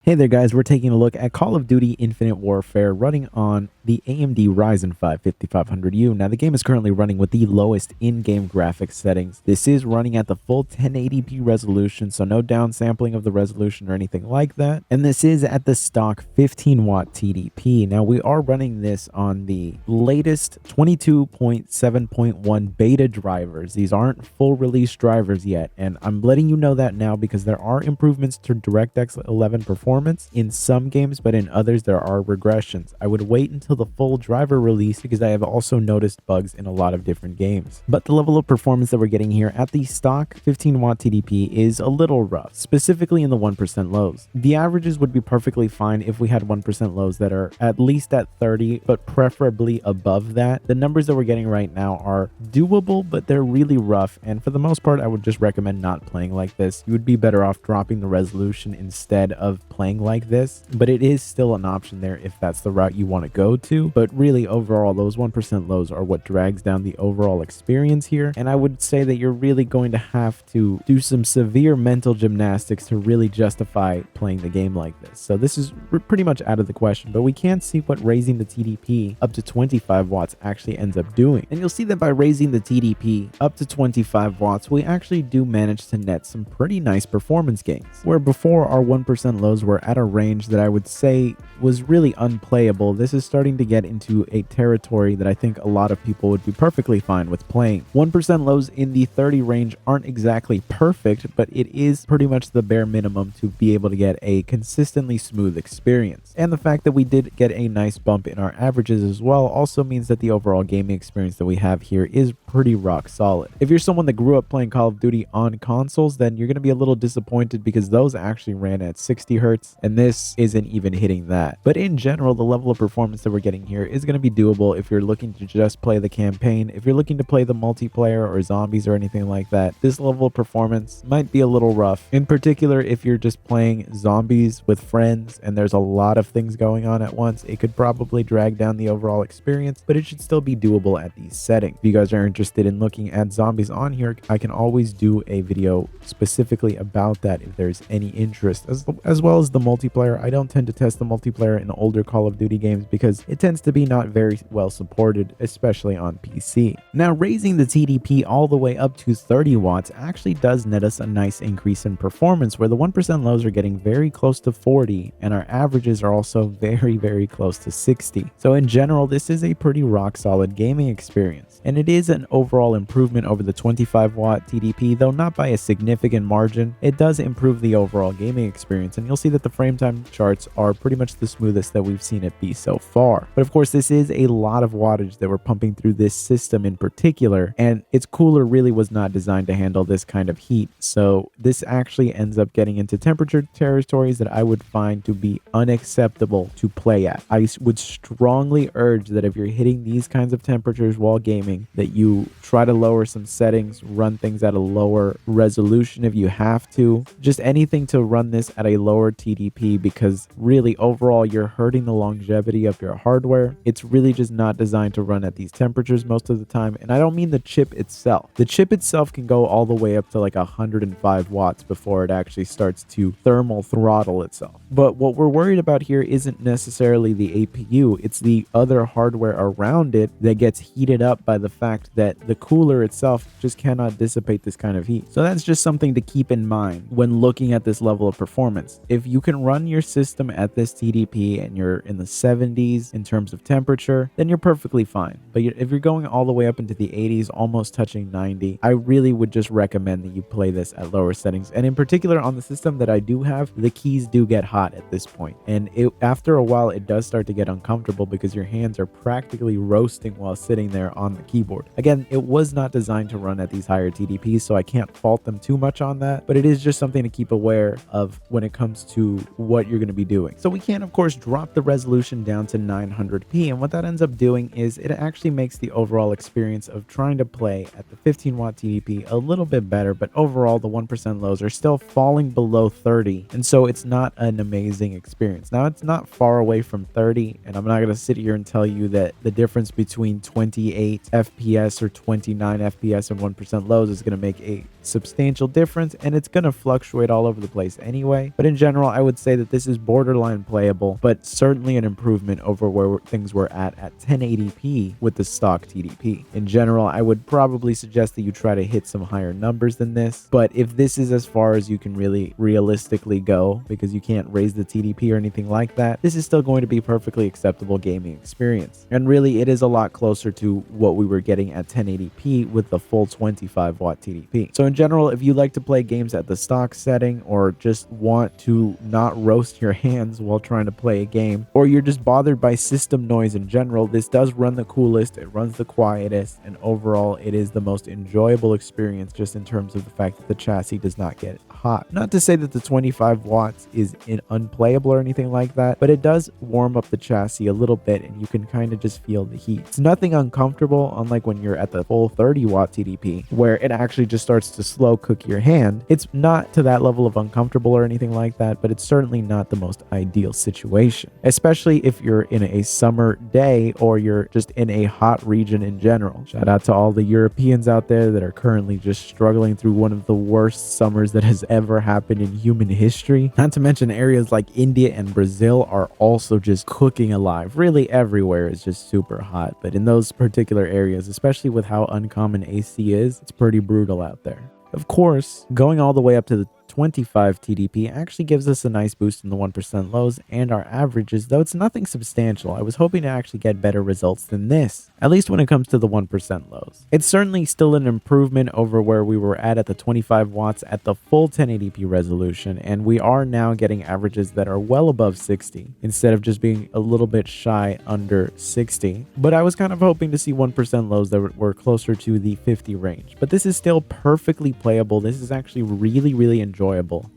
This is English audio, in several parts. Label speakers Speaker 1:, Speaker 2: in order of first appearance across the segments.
Speaker 1: Hey there guys, we're taking a look at Call of Duty Infinite Warfare running on the AMD Ryzen 5 5500U. Now the game is currently running with the lowest in-game graphics settings. This is running at the full 1080p resolution, so no downsampling of the resolution or anything like that. And this is at the stock 15 watt TDP. Now we are running this on the latest 22.7.1 beta drivers. These aren't full release drivers yet, and I'm letting you know that now because there are improvements to DirectX 11 performance in some games, but in others there are regressions. I would wait until the full driver release because I have also noticed bugs in a lot of different games. But the level of performance that we're getting here at the stock 15 watt TDP is a little rough, specifically in the 1% lows. The averages would be perfectly fine if we had 1% lows that are at least at 30, but preferably above that. The numbers that we're getting right now are doable, but they're really rough, and for the most part I would just recommend not playing like this. You would be better off dropping the resolution instead of playing like this, but it is still an option there if that's the route you want to go to. But really overall, those 1% lows are what drags down the overall experience here, and I would say that you're really going to have to do some severe mental gymnastics to really justify playing the game like this. So this is pretty much out of the question, but we can see what raising the TDP up to 25 watts actually ends up doing. And you'll see that by raising the TDP up to 25 watts, we actually do manage to net some pretty nice performance gains, where before our 1% lows were at a range that I would say was really unplayable. This is starting to get into a territory that I think a lot of people would be perfectly fine with playing. 1% lows in the 30 range aren't exactly perfect, but it is pretty much the bare minimum to be able to get a consistently smooth experience. And the fact that we did get a nice bump in our averages as well also means that the overall gaming experience that we have here is pretty rock solid. If you're someone that grew up playing Call of Duty on consoles, then you're going to be a little disappointed because those actually ran at 60 hertz and this isn't even hitting that. But in general, the level of performance that we're getting here is going to be doable if you're looking to just play the campaign. If you're looking to play the multiplayer or zombies or anything like that, this level of performance might be a little rough. In particular, if you're just playing zombies with friends and there's a lot of things going on at once, it could probably drag down the overall experience, but it should still be doable at these settings. If you guys are interested in looking at zombies on here, I can always do a video specifically about that if there's any interest, as well as the multiplayer. I don't tend to test the multiplayer in older Call of Duty games because it tends to be not very well supported, especially on PC. Now, raising the TDP all the way up to 30 watts actually does net us a nice increase in performance, where the 1% lows are getting very close to 40 and our averages are also very close to 60. So in general, this is a pretty rock solid gaming experience, and it is an overall improvement over the 25 watt TDP, though not by a significant margin. It does improve the overall gaming experience, and you'll see that the frame time charts are pretty much the smoothest that we've seen it be so far. But of course, this is a lot of wattage that we're pumping through this system in particular, and its cooler really was not designed to handle this kind of heat. So this actually ends up getting into temperature territories that I would find to be unacceptable to play at. I would strongly urge that if you're hitting these kinds of temperatures while gaming, that you try to lower some settings, run things at a lower resolution if you have to, just anything to run this at a lower TDP, because really overall you're hurting the longevity of your hardware. It's really just not designed to run at these temperatures most of the time, and I don't mean the chip itself. The chip itself can go all the way up to like 105 watts before it actually starts to thermal throttle itself. But what we're worried about here isn't necessarily the APU, it's the other hardware around it that gets heated up by the fact that the cooler itself just cannot dissipate this kind of heat. So that's just something to keep in mind when looking at this level of performance. If you can run your system at this TDP and you're in the 70s in terms of temperature, then you're perfectly fine. But if you're going all the way up into the 80s, almost touching 90, I really would just recommend that you play this at lower settings. And in particular on the system that I do have, the keys do get hot at this point. And after a while, it does start to get uncomfortable because your hands are practically roasting while sitting there on the keyboard. Again, it was not designed to run at these higher TDPs, so I can't fault them too much on that, but it is just something to keep aware of when it comes to what you're going to be doing. So we can, of course, drop the resolution down to 900p, and what that ends up doing is it actually makes the overall experience of trying to play at the 15 watt TDP a little bit better, but overall the 1% lows are still falling below 30, and so it's not an amazing experience. Now, it's not far away from 30, and I'm not going to sit here and tell you that the difference between 28 FPS or 29 FPS and 1% lows is going to make a substantial difference, and it's going to fluctuate all over the place anyway. But in general, I would say that this is borderline playable, but certainly an improvement over where things were at 1080p with the stock TDP. In general, I would probably suggest that you try to hit some higher numbers than this, but if this is as far as you can really realistically go, because you can't raise the TDP or anything like that, this is still going to be perfectly acceptable gaming experience. And really, it is a lot closer to what we were getting at 1080p with the full 25 watt TDP. So in general, if you like to play games at the stock setting, or just want to not roast your hands while trying to play a game, or you're just bothered by system noise in general, this does run the coolest, it runs the quietest, and overall it is the most enjoyable experience just in terms of the fact that the chassis does not get hot. Not to say that the 25 watts is unplayable or anything like that, but it does warm up the chassis a little bit and you can kind of just feel the heat. It's nothing uncomfortable, unlike when you're at the full 30 watt TDP where it actually just starts to slow cook your hand. It's not to that level of uncomfortable or anything like that, but it's certainly not the most ideal situation, especially if you're in a summer day or you're just in a hot region in general. Shout out to all the Europeans out there that are currently just struggling through one of the worst summers that has ever happened in human history. Not to mention areas like India and Brazil are also just cooking alive. Really everywhere is just super hot, but in those particular areas, especially with how uncommon AC is, it's pretty brutal out there. Of course, going all the way up to the 25 TDP actually gives us a nice boost in the 1% lows and our averages, though it's nothing substantial. I was hoping to actually get better results than this, at least when it comes to the 1% lows. It's certainly still an improvement over where we were at the 25 watts at the full 1080p resolution, and we are now getting averages that are well above 60 instead of just being a little bit shy under 60. But I was kind of hoping to see 1% lows that were closer to the 50 range. But this is still perfectly playable. This is actually really enjoyable.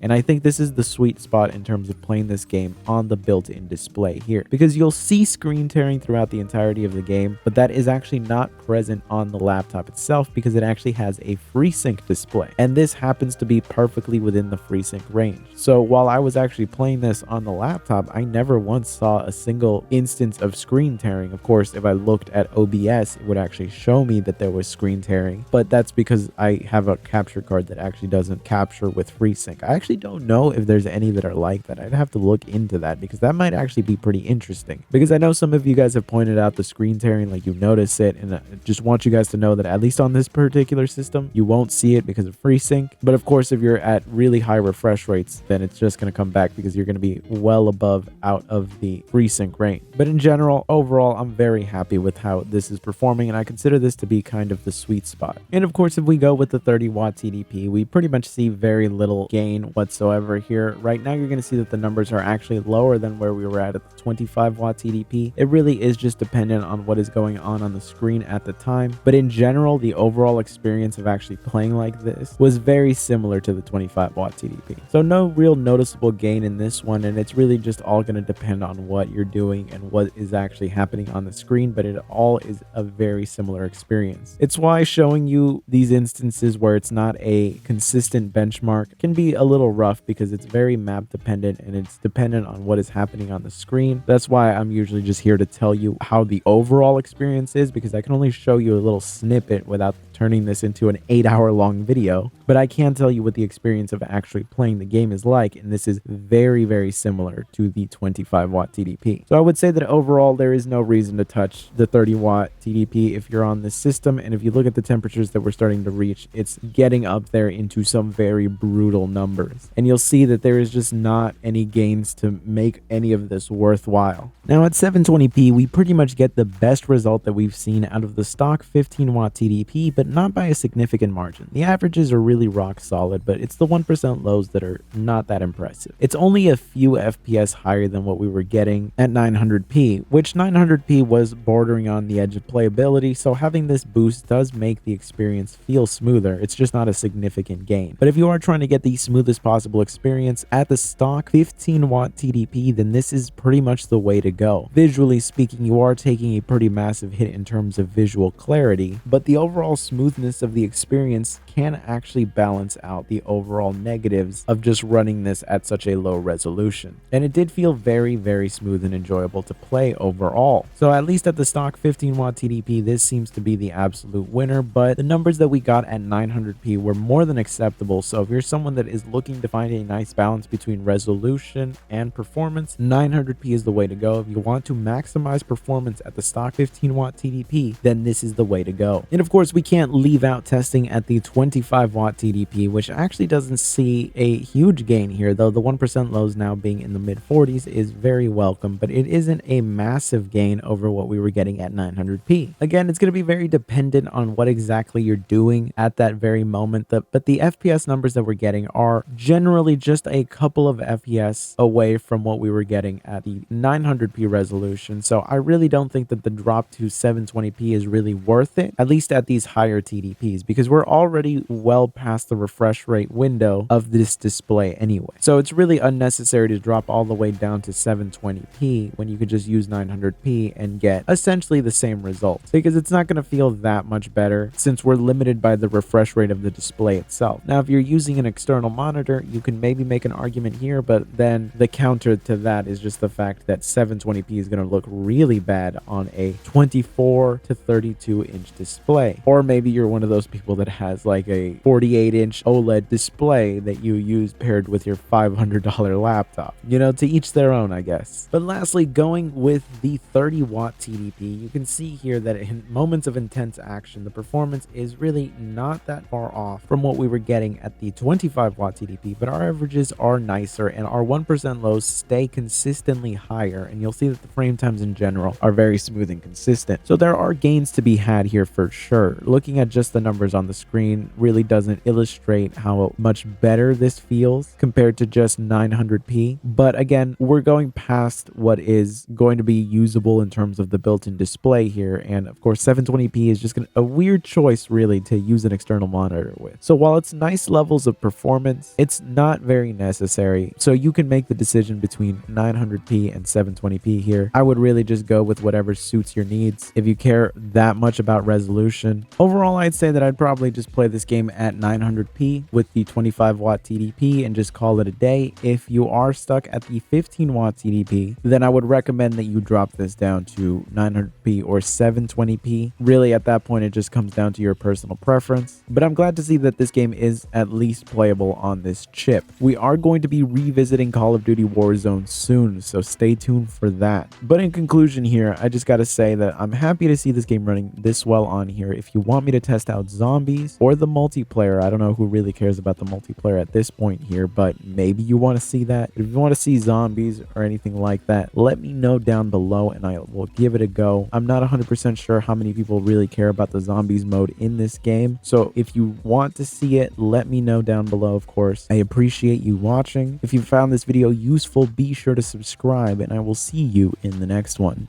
Speaker 1: And I think this is the sweet spot in terms of playing this game on the built-in display here, because you'll see screen tearing throughout the entirety of the game, but that is actually not present on the laptop itself because it actually has a FreeSync display, and this happens to be perfectly within the FreeSync range. So while I was actually playing this on the laptop, I never once saw a single instance of screen tearing. Of course, if I looked at OBS, it would actually show me that there was screen tearing, but that's because I have a capture card that actually doesn't capture with FreeSync. I actually don't know if there's any that are like that. I'd have to look into that because that might actually be pretty interesting, because I know some of you guys have pointed out the screen tearing, like you notice it, and I just want you guys to know that at least on this particular system, you won't see it because of FreeSync. But of course, if you're at really high refresh rates, then it's just going to come back because you're going to be well above out of the FreeSync range. But in general, overall, I'm very happy with how this is performing, and I consider this to be kind of the sweet spot. And of course, if we go with the 30 watt TDP, we pretty much see very little gain whatsoever here. Right now, you're going to see that the numbers are actually lower than where we were at the 25 watt TDP. It really is just dependent on what is going on the screen at the time. But in general, the overall experience of actually playing like this was very similar to the 25 watt TDP. So no real noticeable gain in this one, and it's really just all going to depend on what you're doing and what is actually happening on the screen, but it all is a very similar experience. It's why showing you these instances where it's not a consistent benchmark can be a little rough, because it's very map dependent and it's dependent on what is happening on the screen. That's why I'm usually just here to tell you how the overall experience is, because I can only show you a little snippet without turning this into an 8-hour long video, but I can tell you what the experience of actually playing the game is like, and this is very similar to the 25 watt TDP. So I would say that overall there is no reason to touch the 30 watt TDP if you're on this system, and if you look at the temperatures that we're starting to reach, it's getting up there into some very brutal numbers, and you'll see that there is just not any gains to make any of this worthwhile. Now at 720p, we pretty much get the best result that we've seen out of the stock 15 watt TDP, but not by a significant margin. The averages are really rock solid, but it's the 1% lows that are not that impressive. It's only a few FPS higher than what we were getting at 900p, which 900p was bordering on the edge of playability, so having this boost does make the experience feel smoother. It's just not a significant gain. But if you are trying to get the smoothest possible experience at the stock 15 watt TDP, then this is pretty much the way to go. Visually speaking, you are taking a pretty massive hit in terms of visual clarity, but the overall smoothness of the experience can actually balance out the overall negatives of just running this at such a low resolution. And it did feel very, very smooth and enjoyable to play overall. So at least at the stock 15-watt TDP, this seems to be the absolute winner, but the numbers that we got at 900p were more than acceptable. So if you're someone that is looking to find a nice balance between resolution and performance, 900p is the way to go. If you want to maximize performance at the stock 15-watt TDP, then this is the way to go. And of course, we can't leave out testing at the 25-watt TDP, which actually doesn't see a huge gain here, though the 1% lows now being in the mid 40s is very welcome, but it isn't a massive gain over what we were getting at 900p. Again, it's going to be very dependent on what exactly you're doing at that very moment, but the FPS numbers that we're getting are generally just a couple of FPS away from what we were getting at the 900p resolution. So I really don't think that the drop to 720p is really worth it, at least at these higher TDPs, because we're already well past the refresh rate window of this display anyway. So it's really unnecessary to drop all the way down to 720p when you could just use 900p and get essentially the same results, because it's not going to feel that much better since we're limited by the refresh rate of the display itself. Now, if you're using an external monitor, you can maybe make an argument here, but then the counter to that is just the fact that 720p is going to look really bad on a 24 to 32 inch display. Or maybe you're one of those people that has like a 48 inch OLED display that you use paired with your $500 laptop. You know, to each their own, I guess. But lastly, going with the 30-watt TDP, you can see here that in moments of intense action, the performance is really not that far off from what we were getting at the 25-watt TDP, but our averages are nicer and our 1% lows stay consistently higher, and you'll see that the frame times in general are very smooth and consistent. So there are gains to be had here for sure. Looking at just the numbers on the screen really doesn't illustrate how much better this feels compared to just 900p, but again, we're going past what is going to be usable in terms of the built-in display here, and of course 720p is just a weird choice really to use an external monitor with. So while it's nice levels of performance, it's not very necessary. So you can make the decision between 900p and 720p here. I would really just go with whatever suits your needs. If you care that much about resolution, overall I'd say that I'd probably just play this game at 900p with the 25-watt TDP and just call it a day. If you are stuck at the 15-watt TDP, then I would recommend that you drop this down to 900p or 720p. Really, at that point, it just comes down to your personal preference. But I'm glad to see that this game is at least playable on this chip. We are going to be revisiting Call of Duty Warzone soon, so stay tuned for that. But in conclusion here, I just gotta say that I'm happy to see this game running this well on here. If you want me to test out zombies or the multiplayer, I don't know who really cares about the multiplayer at this point here, but maybe you want to see that. If you want to see zombies or anything like that, let me know down below and I will give it a go. I'm not 100% sure how many people really care about the zombies mode in this game, so if you want to see it, let me know down below, of course. I appreciate you watching. If you found this video useful, be sure to subscribe and I will see you in the next one.